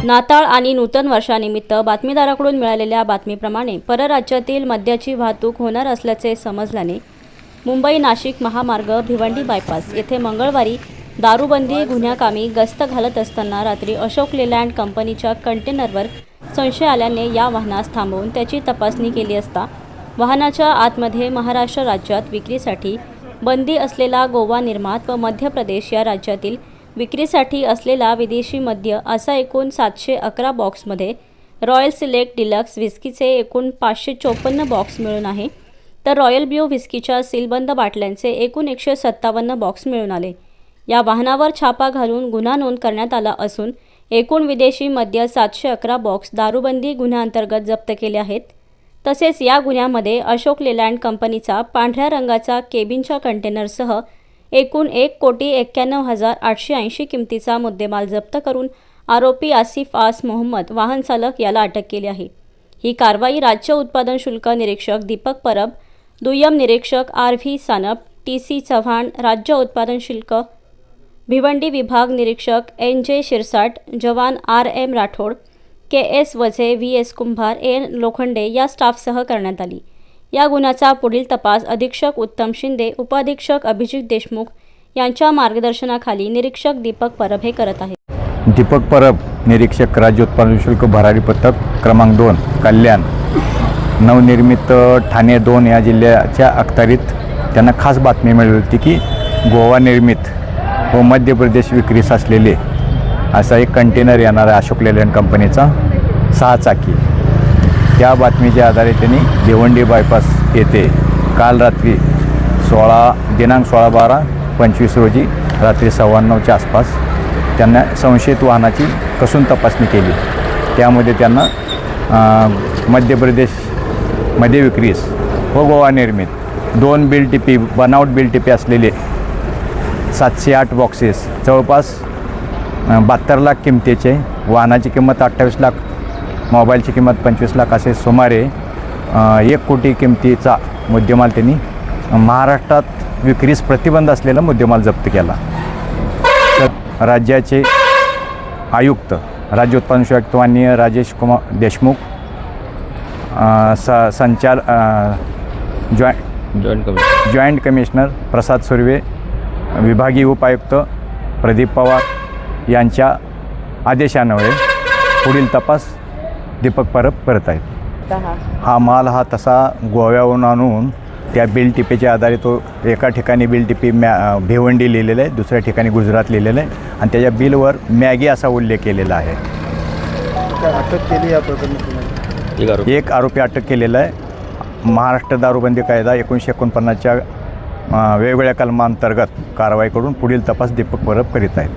नाताळ आणि नूतन वर्षानिमित्त बातमीदाराकडून मिळालेल्या बातमीप्रमाणे परराज्यातील मद्याची वाहतूक होणार असल्याचे समजल्याने मुंबई नाशिक महामार्ग भिवंडी बायपास येथे मंगळवारी दारूबंदी गुन्ह्याकामी गस्त घालत असताना रात्री अशोक लेलँड कंपनीच्या कंटेनरवर संशय आल्याने या वाहनास थांबवून त्याची तपासणी केली असता वाहनाच्या आतमध्ये महाराष्ट्र राज्यात विक्रीसाठी बंदी असलेला गोवा निर्मात व मध्य प्रदेश या राज्यातील विक्रीसाठी असलेला विदेशी मद्य असा एकूण 711 बॉक्समध्ये रॉयल सिलेक्ट डिलक्स व्हिस्कीचे एकूण 554 बॉक्स मिळून आहे, तर रॉयल ब्ल्यू व्हिस्कीच्या सीलबंद बाटल्यांचे एकूण 157 बॉक्स मिळून आले। या वाहनावर छापा घालून गुन्हा नोंद करण्यात आला असून एकूण विदेशी मद्य 711 बॉक्स दारूबंदी गुन्ह्याअंतर्गत जप्त केले आहेत। तसेच या गुन्ह्यामध्ये अशोक लेलँड कंपनीचा पांढऱ्या रंगाचा केबिनच्या कंटेनरसह एकूण 1,91,880 किमतीचा मुद्देमाल जप्त करून आरोपी आसिफ आस मोहम्मद वाहन चालक याला अटक केली आहे। ही कारवाई राज्य उत्पादन शुल्क निरीक्षक दीपक परब, दुय्यम निरीक्षक RV सानप, TC चव्हाण, राज्य उत्पादन शुल्क भिवंडी विभाग निरीक्षक NJ शिरसाट, जवान RM Rathod, KS Vaze, VS Kumbhar, AN Lokhande या स्टाफसह करण्यात आली। या गुन्ह्याचा पुढील तपास अधीक्षक उत्तम शिंदे, उपाधीक्षक अभिजित देशमुख यांच्या मार्गदर्शनाखाली निरीक्षक दीपक परब हे करत आहेत। दीपक परब, निरीक्षक, राज्य उत्पादन शुल्क भरारी पथक क्रमांक 2, कल्याण, नवनिर्मित ठाणे 2 या जिल्ह्याच्या अखत्यारीत त्यांना खास बातमी मिळाली होती की गोवा निर्मित व मध्य प्रदेश विक्रीस असलेले असा एक कंटेनर येणार आहे अशोक लेलँड कंपनीचा 6 चाकी। त्या बातमीच्या आधारे त्यांनी भिवंडी बायपास येथे काल रात्री दिनांक 16/12/25 रोजी रात्री 9:15च्या आसपास त्यांना संशयित वाहनाची कसून तपासणी केली। त्यामध्ये त्यांना मध्य प्रदेशमध्ये विक्रीस व गोवा निर्मित 2 बिल टिपी बनावट बिल टिपी असलेले 708 बॉक्सेस जवळपास 72 लाख किमतीचे, वाहनाची किंमत 28 लाख, मोबाईलची किंमत 25 लाख असे सुमारे 1 कोटी किमतीचा मुद्देमाल त्यांनी महाराष्ट्रात विक्रीस प्रतिबंध असलेला मुद्देमाल जप्त केला। तर राज्याचे आयुक्त, राज्य उत्पादन शुल्क आयुक्त माननीय राजेश कुमार देशमुख, जॉईंट कमिशनर प्रसाद सुर्वे, विभागीय उपायुक्त प्रदीप पवार यांच्या आदेशान्वये पुढील तपास दीपक परब करत आहेत। हा माल हा तसा गोव्याहून आणून त्या बिल टिपीच्या आधारे तो एका ठिकाणी बिल टिपी भिवंडी लिहिलेलं आहे, दुसऱ्या ठिकाणी गुजरात लिहिलेलं आहे आणि त्याच्या बिलवर मॅगी असा उल्लेख केलेला आहे। अटक केली या प्रकरणी एक आरोपी अटक केलेला आहे। महाराष्ट्र दारूबंदी कायदा 1949च्या वेगवेगळ्या कलमांतर्गत कारवाई करून पुढील तपास दीपक परब करीत आहेत।